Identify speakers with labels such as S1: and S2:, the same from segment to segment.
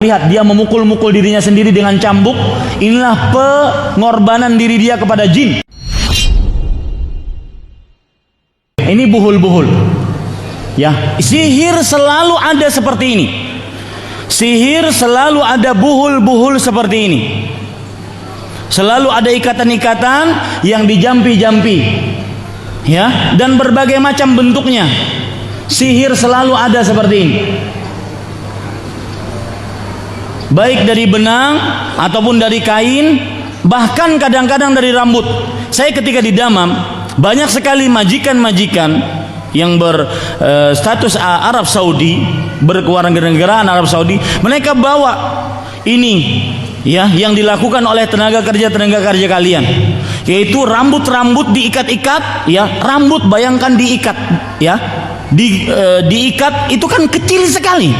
S1: lihat dia memukul-mukul dirinya sendiri dengan cambuk. Inilah pengorbanan diri dia kepada jin. Ini buhul-buhul. Ya, sihir selalu ada seperti ini. Sihir selalu ada buhul-buhul seperti ini. Selalu ada ikatan-ikatan yang dijampi-jampi. Ya, dan berbagai macam bentuknya. Sihir selalu ada seperti ini. Baik dari benang ataupun dari kain, bahkan kadang-kadang dari rambut. Saya ketika di Damam, banyak sekali majikan-majikan yang berstatus Arab Saudi, berkewarganegaraan Arab Saudi, mereka bawa ini ya yang dilakukan oleh tenaga kerja kalian, yaitu rambut-rambut diikat-ikat, ya, rambut bayangkan diikat, ya, diikat itu kan kecil sekali.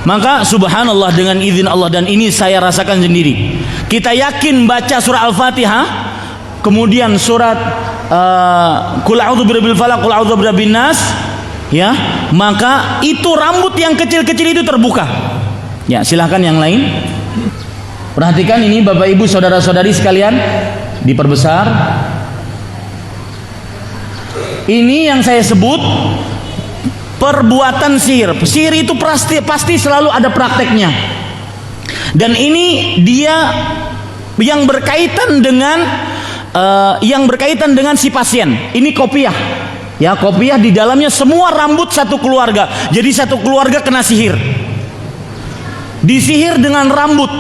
S1: Maka subhanallah, dengan izin Allah, dan ini saya rasakan sendiri, kita yakin baca surah Al-Fatihah, kemudian surat Qul a'udzu birabbil falaq, Qul a'udzu birabbin nas, ya, maka itu rambut yang kecil-kecil itu terbuka. Ya, silahkan yang lain. Perhatikan ini Bapak Ibu saudara-saudari sekalian, diperbesar. Ini yang saya sebut perbuatan sihir. Sihir itu pasti selalu ada prakteknya. Dan ini dia yang berkaitan dengan si pasien. Ini kopiah. Ya, kopiah di dalamnya semua rambut satu keluarga. Jadi satu keluarga kena sihir. Disihir dengan rambut.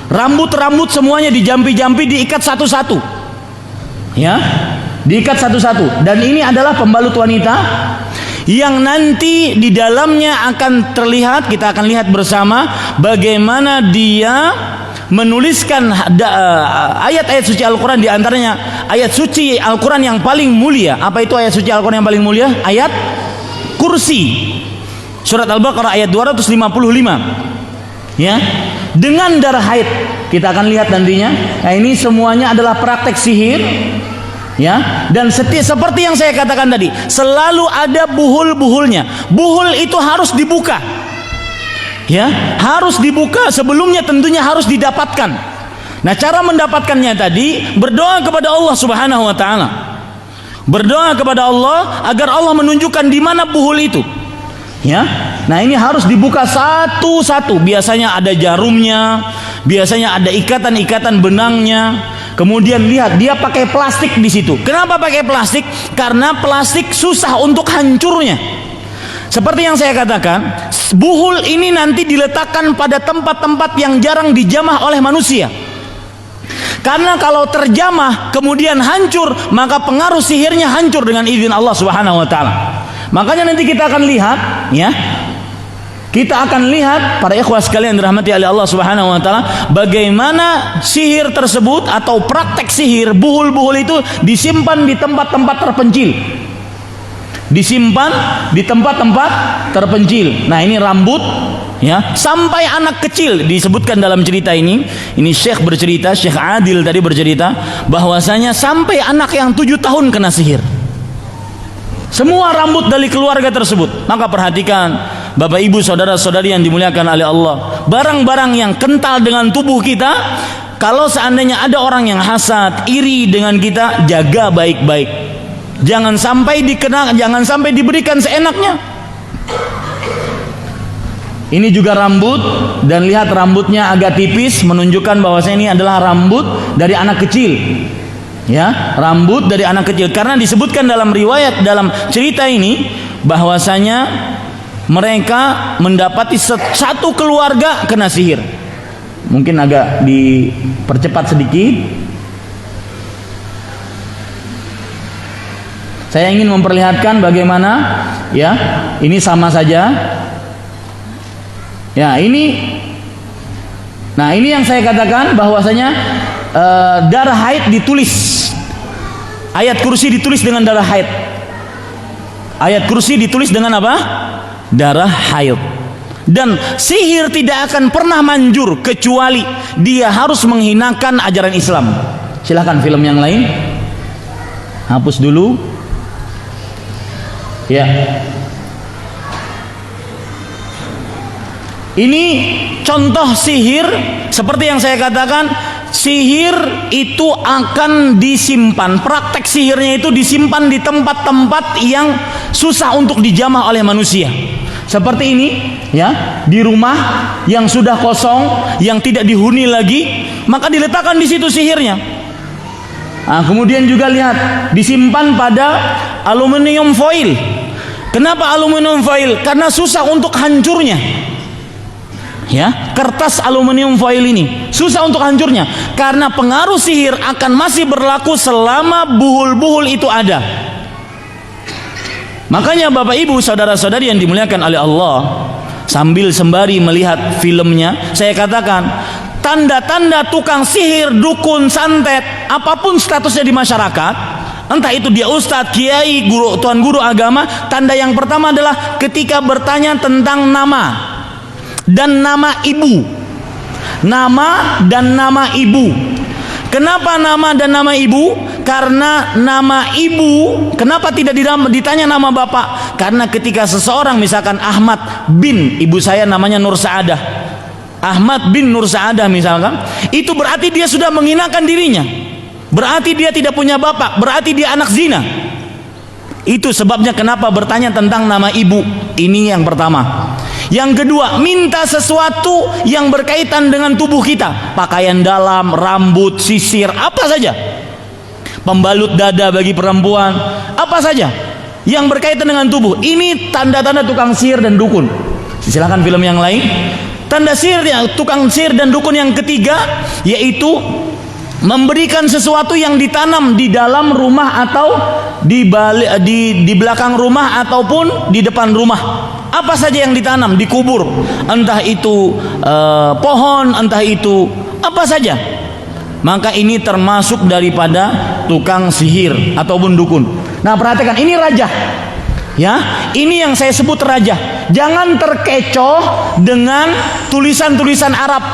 S1: Rambut semuanya dijampi-jampi, diikat satu-satu. Ya, diikat satu-satu. Dan ini adalah pembalut wanita yang nanti di dalamnya akan terlihat, kita akan lihat bersama bagaimana dia menuliskan ayat-ayat suci Al-Quran, di antaranya ayat suci Al-Quran yang paling mulia. Apa itu ayat suci Al-Quran yang paling mulia? Ayat kursi, surat Al-Baqarah ayat 255. Ya, dengan darah haid, kita akan lihat nantinya. Nah, ini semuanya adalah praktek sihir. Ya, dan seperti yang saya katakan tadi, selalu ada buhul-buhulnya. Buhul itu harus dibuka. Ya, harus dibuka, sebelumnya tentunya harus didapatkan. Nah, cara mendapatkannya tadi berdoa kepada Allah Subhanahu wa taala. Berdoa kepada Allah agar Allah menunjukkan di mana buhul itu. Ya. Nah, ini harus dibuka satu-satu. Biasanya ada jarumnya, biasanya ada ikatan-ikatan benangnya. Kemudian lihat, dia pakai plastik di situ. Kenapa pakai plastik? Karena plastik susah untuk hancurnya. Seperti yang saya katakan, buhul ini nanti diletakkan pada tempat-tempat yang jarang dijamah oleh manusia. Karena kalau terjamah kemudian hancur, maka pengaruh sihirnya hancur dengan izin Allah Subhanahu wa taala. Makanya nanti kita akan lihat, ya. Kita akan lihat para ikhwah sekalian dirahmati oleh Allah Subhanahu wa taala, bagaimana sihir tersebut atau praktek sihir buhul-buhul itu disimpan di tempat-tempat terpencil. Disimpan di tempat-tempat terpencil. Nah, ini rambut, ya, sampai anak kecil disebutkan dalam cerita ini. Ini Syekh bercerita, Syekh Adil tadi bercerita bahwasanya sampai anak yang 7 tahun kena sihir. Semua rambut dari keluarga tersebut. Maka perhatikan Bapak Ibu saudara-saudari yang dimuliakan oleh Allah, barang-barang yang kental dengan tubuh kita, kalau seandainya ada orang yang hasad, iri dengan kita, jaga baik-baik. Jangan sampai jangan sampai diberikan seenaknya. Ini juga rambut, dan lihat rambutnya agak tipis, menunjukkan bahwasanya ini adalah rambut dari anak kecil. Ya, rambut dari anak kecil, karena disebutkan dalam riwayat, dalam cerita ini bahwasanya mereka mendapati satu keluarga kena sihir. Mungkin agak dipercepat sedikit. Saya ingin memperlihatkan bagaimana, ya, ini sama saja. Ya, ini. Nah, ini yang saya katakan bahwasanya darah haid ditulis. Ayat kursi ditulis dengan darah haid. Ayat kursi ditulis dengan apa? Darah haid. Dan sihir tidak akan pernah manjur kecuali dia harus menghinakan ajaran Islam. Silahkan film yang lain, hapus dulu. Ya, Ini contoh sihir, seperti yang saya katakan, sihir itu akan disimpan, praktek sihirnya itu disimpan di tempat-tempat yang susah untuk dijamah oleh manusia. Seperti ini, ya, di rumah yang sudah kosong, yang tidak dihuni lagi, maka diletakkan di situ sihirnya. Nah, kemudian juga lihat, disimpan pada aluminium foil. Kenapa aluminium foil? Karena susah untuk hancurnya. Ya, kertas aluminium foil ini susah untuk hancurnya, karena pengaruh sihir akan masih berlaku selama buhul-buhul itu ada. Makanya Bapak Ibu saudara-saudari yang dimuliakan oleh Allah, sambil sembari melihat filmnya, saya katakan tanda-tanda tukang sihir, dukun, santet, apapun statusnya di masyarakat, entah itu dia ustadz, kiai, guru, tuan guru agama, tanda yang pertama adalah ketika bertanya tentang nama dan nama ibu. Nama dan nama ibu. Kenapa nama dan nama ibu? Karena nama ibu, kenapa tidak ditanya nama bapak? Karena ketika seseorang, misalkan Ahmad bin, ibu saya namanya Nur Saadah, Ahmad bin Nur Saadah misalkan, itu berarti dia sudah menghinakan dirinya, berarti dia tidak punya bapak, berarti dia anak zina. Itu sebabnya kenapa bertanya tentang nama ibu. Ini yang pertama. Yang kedua, minta sesuatu yang berkaitan dengan tubuh kita, pakaian dalam, rambut, sisir, apa saja, pembalut dada bagi perempuan, apa saja yang berkaitan dengan tubuh. Ini tanda-tanda tukang sihir dan dukun. Silakan film yang lain. Tanda sihir, tukang sihir dan dukun yang ketiga, yaitu memberikan sesuatu yang ditanam di dalam rumah atau di belakang rumah ataupun di depan rumah. Apa saja yang ditanam, dikubur, entah itu pohon, entah itu apa saja, maka ini termasuk daripada tukang sihir ataupun dukun. Nah, perhatikan, ini raja, ya, ini yang saya sebut raja. Jangan terkecoh dengan tulisan-tulisan Arab,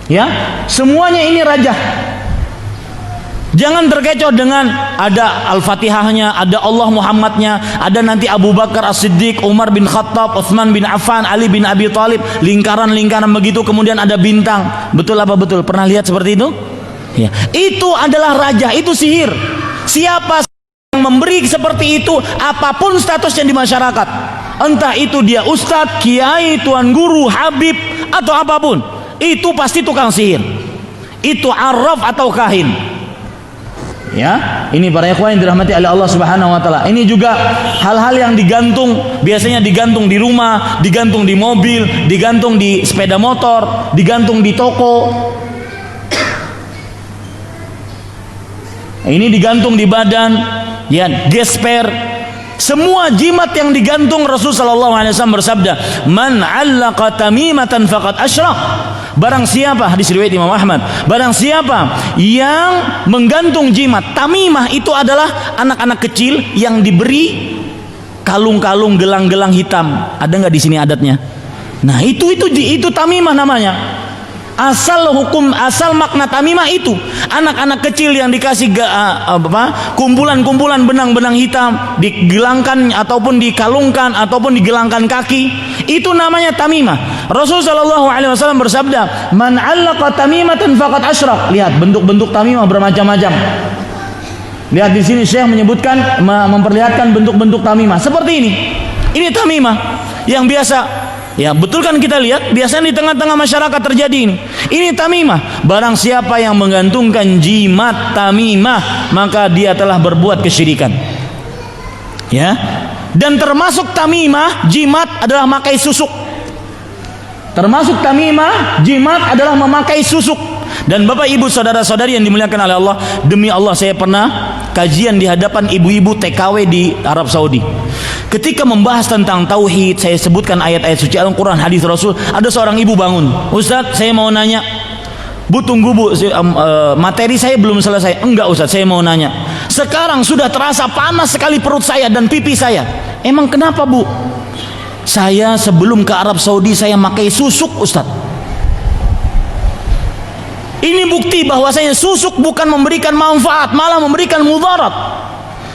S1: ya, semuanya ini raja. Jangan terkecoh dengan ada Al-Fatihahnya, ada Allah Muhammadnya, ada nanti Abu Bakar As-Siddiq, Umar bin Khattab, Utsman bin Affan, Ali bin Abi Thalib, lingkaran-lingkaran begitu, kemudian ada bintang. Betul apa betul? Pernah lihat seperti itu? Ya, itu adalah raja, itu sihir. Siapa yang memberi seperti itu, apapun statusnya di masyarakat, entah itu dia ustadz, kiai, tuan guru, habib, atau apapun, itu pasti tukang sihir. Itu arraf atau kahin. Ya, ini para ikhwan yang dirahmati oleh Allah Subhanahu wa taala. Ini juga hal-hal yang digantung, biasanya digantung di rumah, digantung di mobil, digantung di sepeda motor, digantung di toko. Ini digantung di badan, ya, gesper. Semua jimat yang digantung, Rasulullah SAW bersabda, "Man 'allaqa tamimatan faqad asyrak." Barang siapa, hadis riwayat Imam Ahmad, barang siapa yang menggantung jimat. Tamimah itu adalah anak-anak kecil yang diberi kalung-kalung, gelang-gelang hitam. Ada nggak di sini adatnya? Nah, itu tamimah namanya. Asal makna tamimah itu anak-anak kecil yang dikasih kumpulan-kumpulan benang-benang hitam, digelangkan ataupun dikalungkan ataupun digelangkan kaki, itu namanya tamimah. Rasulullah SAW bersabda, "Man 'allaqa tamimatan faqad asyrak." Lihat bentuk-bentuk tamimah bermacam-macam. Lihat di sini Syekh menyebutkan, memperlihatkan bentuk-bentuk tamimah seperti ini. Ini tamimah yang biasa. Ya, betul kan kita lihat biasanya di tengah-tengah masyarakat terjadi ini. Ini tamimah. Barang siapa yang menggantungkan jimat tamimah, maka dia telah berbuat kesyirikan. Ya. Dan termasuk tamimah, jimat adalah memakai susuk. Termasuk tamimah, jimat adalah memakai susuk. Dan Bapak Ibu saudara-saudari yang dimuliakan oleh Allah, demi Allah saya pernah kajian di hadapan ibu-ibu TKW di Arab Saudi. Ketika membahas tentang tauhid, saya sebutkan ayat-ayat suci Al-Quran, hadis Rasul. Ada seorang ibu bangun, "Ustaz, saya mau nanya." "Bu, tunggu bu, materi saya belum selesai." "Enggak Ustaz, saya mau nanya. Sekarang sudah terasa panas sekali perut saya dan pipi saya." "Emang kenapa bu?" "Saya sebelum ke Arab Saudi saya pakai susuk Ustaz." Ini bukti bahwasanya susuk bukan memberikan manfaat, malah memberikan mudarat.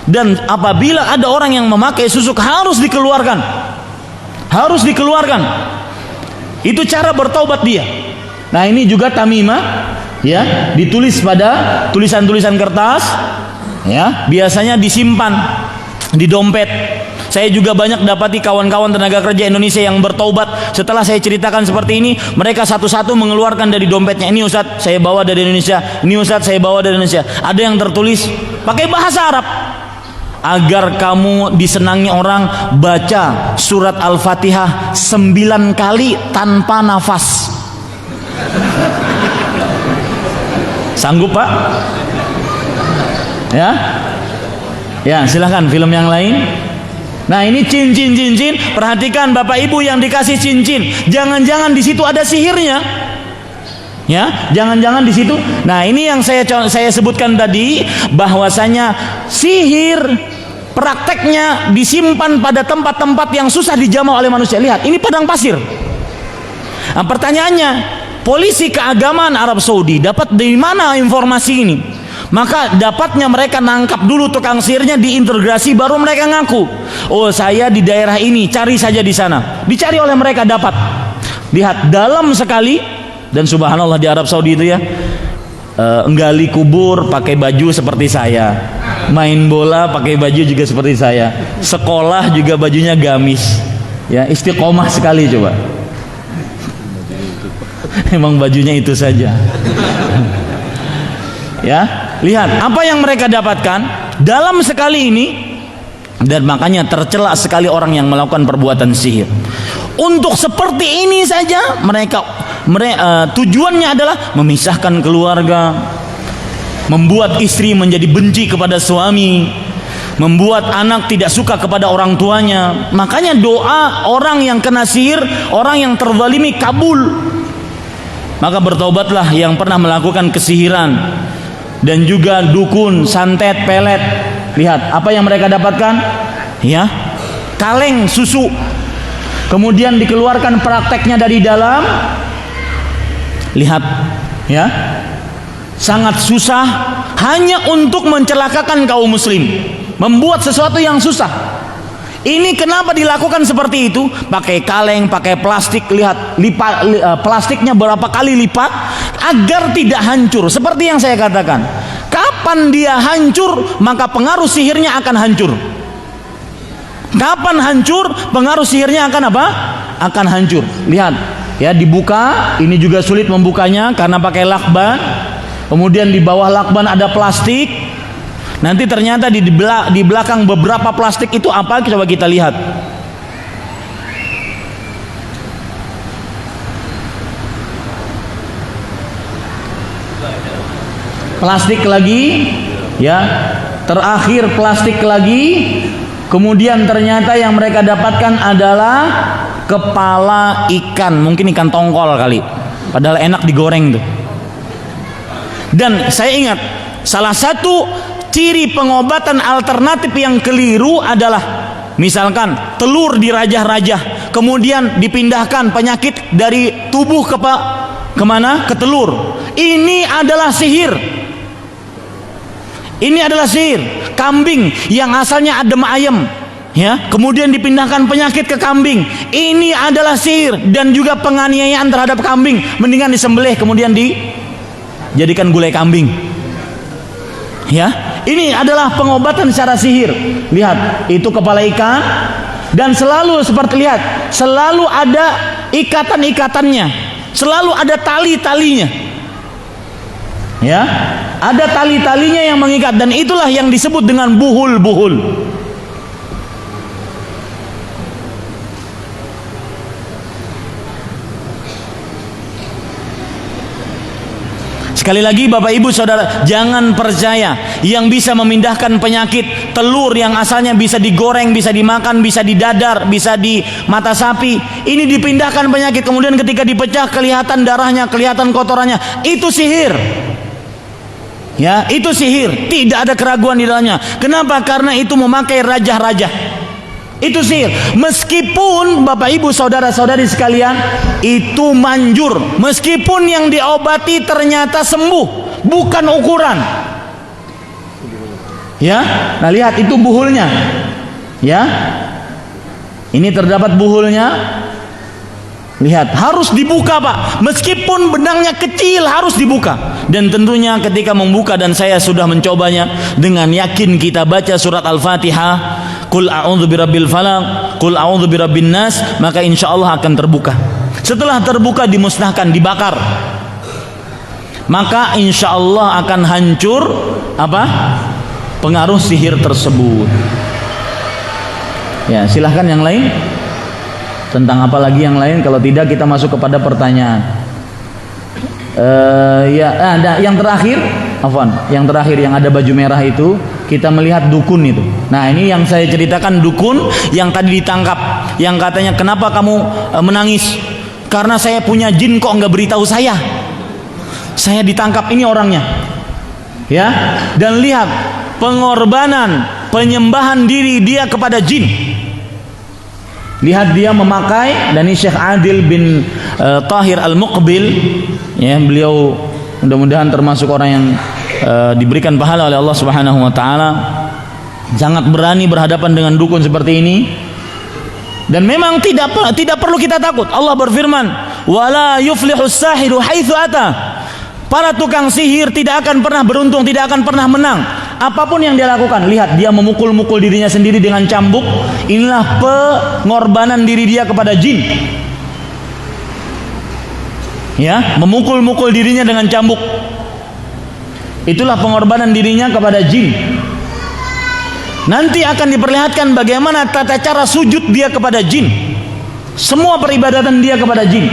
S1: Dan apabila ada orang yang memakai susuk, harus dikeluarkan. Harus dikeluarkan. Itu cara bertaubat dia. Nah, ini juga tamimah, ya, ditulis pada tulisan-tulisan kertas, ya, biasanya disimpan di dompet. Saya juga banyak dapati kawan-kawan tenaga kerja Indonesia yang bertaubat. Setelah saya ceritakan seperti ini, mereka satu-satu mengeluarkan dari dompetnya. Ini Ustaz, saya bawa dari Indonesia. Ini Ustaz, saya bawa dari Indonesia. Ada yang tertulis pakai bahasa Arab. Agar kamu disenangi orang, baca surat Al-Fatihah 9 kali tanpa nafas. Sanggup, Pak? Ya? Ya, silahkan film yang lain. Nah, ini cincin. Perhatikan Bapak Ibu yang dikasih cincin. Jangan-jangan di situ ada sihirnya. Ya, jangan-jangan di situ. Nah, ini yang saya sebutkan tadi, bahwasanya sihir prakteknya disimpan pada tempat-tempat yang susah dijamah oleh manusia. Lihat, ini padang pasir. Nah, pertanyaannya, polisi keagamaan Arab Saudi dapat dari mana informasi ini? Maka dapatnya mereka nangkap dulu tukang sihirnya, diintegrasi, baru mereka ngaku, oh saya di daerah ini, cari saja di sana. Dicari oleh mereka, dapat. Lihat, dalam sekali. Dan subhanallah di Arab Saudi itu ya, nggali kubur pakai baju seperti saya, main bola pakai baju juga seperti saya, sekolah juga bajunya gamis, ya, istiqomah sekali. Coba, emang bajunya itu saja. Ya, lihat apa yang mereka dapatkan dalam sekali ini. Dan makanya tercela sekali orang yang melakukan perbuatan sihir. Untuk seperti ini saja mereka tujuannya adalah memisahkan keluarga, membuat istri menjadi benci kepada suami, membuat anak tidak suka kepada orang tuanya. Makanya doa orang yang kena sihir, orang yang terzalimi kabul. Maka bertaubatlah yang pernah melakukan kesihiran dan juga dukun, santet, pelet. Lihat apa yang mereka dapatkan, ya, kaleng susu, kemudian dikeluarkan prakteknya dari dalam. Lihat, ya, sangat susah hanya untuk mencelakakan kaum muslim, membuat sesuatu yang susah. Ini kenapa dilakukan seperti itu? Pakai kaleng, pakai plastik. Lihat, plastiknya berapa kali lipat agar tidak hancur. Seperti yang saya katakan, kapan dia hancur, maka pengaruh sihirnya akan hancur. Kapan hancur, pengaruh sihirnya akan apa? Akan hancur. Lihat, ya, dibuka. Ini juga sulit membukanya karena pakai lakban. Kemudian di bawah lakban ada plastik. Nanti ternyata di belakang beberapa plastik itu apa? Coba kita lihat. Plastik lagi, ya, terakhir plastik lagi. Kemudian ternyata yang mereka dapatkan adalah kepala ikan, mungkin ikan tongkol kali. Padahal enak digoreng tuh. Dan saya ingat, salah satu ciri pengobatan alternatif yang keliru adalah misalkan telur dirajah-rajah, kemudian dipindahkan penyakit dari tubuh kemana? Ke telur. Ini adalah sihir. Ini adalah sihir. Kambing yang asalnya adem ayem, ya, kemudian dipindahkan penyakit ke kambing. Ini adalah sihir. Dan juga penganiayaan terhadap kambing, mendingan disembelih kemudian dijadikan gulai kambing. Ya, ini adalah pengobatan secara sihir. Lihat, itu kepala ikan. Dan selalu seperti, lihat, selalu ada ikatan-ikatannya, selalu ada tali-talinya. Ya, ada tali-talinya yang mengikat, dan itulah yang disebut dengan buhul-buhul. Sekali lagi Bapak Ibu Saudara, jangan percaya yang bisa memindahkan penyakit. Telur yang asalnya bisa digoreng, bisa dimakan, bisa didadar, bisa di mata sapi, ini dipindahkan penyakit, kemudian ketika dipecah kelihatan darahnya, kelihatan kotorannya. Itu sihir. Ya, itu sihir. Tidak ada keraguan di dalamnya. Kenapa? Karena itu memakai rajah-rajah. Itu sihir. Meskipun Bapak Ibu Saudara-saudari sekalian, itu manjur. Meskipun yang diobati ternyata sembuh, bukan ukuran. Ya, nah lihat itu buhulnya. Ya, ini terdapat buhulnya. Lihat, harus dibuka Pak. Meskipun benangnya kecil harus dibuka. Dan tentunya ketika membuka, dan saya sudah mencobanya, dengan yakin kita baca surat Al-Fatihah, Qul a'udzu birabbil falaq, Qul a'udzu birabbin nas, maka insya Allah akan terbuka. Setelah terbuka dimusnahkan, dibakar. Maka insya Allah akan hancur apa? Pengaruh sihir tersebut. Ya, silahkan yang lain. Tentang apa lagi yang lain? Kalau tidak kita masuk kepada pertanyaan. Yang terakhir, afwan, yang terakhir yang ada baju merah itu, kita melihat dukun itu. Nah, ini yang saya ceritakan, dukun yang tadi ditangkap, yang katanya kenapa kamu menangis? Karena saya punya jin, kok nggak beritahu saya? Saya ditangkap, ini orangnya. Ya, dan lihat pengorbanan, penyembahan diri dia kepada jin. Lihat dia memakai, dan ini Syekh Adil bin Tahir Al-Muqbil, ya, beliau mudah-mudahan termasuk orang yang diberikan pahala oleh Allah Subhanahu wa taala. Sangat berani berhadapan dengan dukun seperti ini. Dan memang tidak perlu kita takut. Allah berfirman, "Wala yuflihus sahiru haitsu ata." Para tukang sihir tidak akan pernah beruntung, tidak akan pernah menang. Apapun yang dia lakukan, lihat dia memukul-mukul dirinya sendiri dengan cambuk. Inilah pengorbanan diri dia kepada jin. Ya, memukul-mukul dirinya dengan cambuk. Itulah pengorbanan dirinya kepada jin. Nanti akan diperlihatkan bagaimana tata cara sujud dia kepada jin. Semua peribadatan dia kepada jin.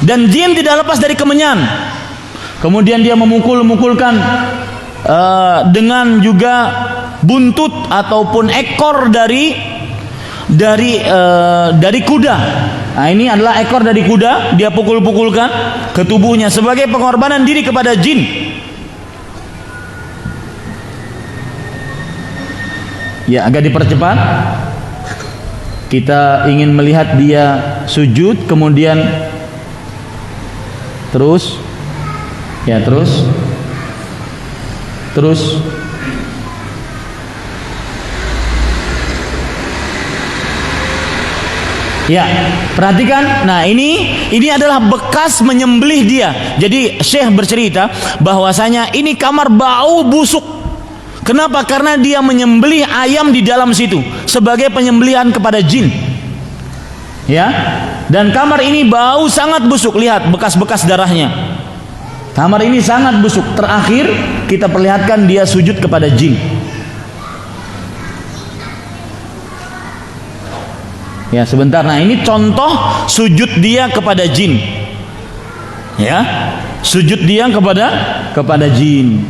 S1: Dan jin tidak lepas dari kemenyan. Kemudian dia memukul-mukulkan dengan juga buntut ataupun ekor dari kuda. Nah, ini adalah ekor dari kuda, dia pukul-pukulkan ke tubuhnya sebagai pengorbanan diri kepada jin. Ya, agak dipercepat. Kita ingin melihat dia sujud, kemudian terus ya, perhatikan. Nah, ini adalah bekas menyembelih dia. Jadi Syekh bercerita bahwasanya ini kamar bau busuk. Kenapa? Karena dia menyembelih ayam di dalam situ sebagai penyembelihan kepada jin. Ya. Dan kamar ini bau sangat busuk. Lihat bekas-bekas darahnya. Kamar ini sangat busuk. Terakhir kita perlihatkan dia sujud kepada jin. Ya, sebentar. Nah, ini contoh sujud dia kepada jin. Ya, sujud dia kepada jin.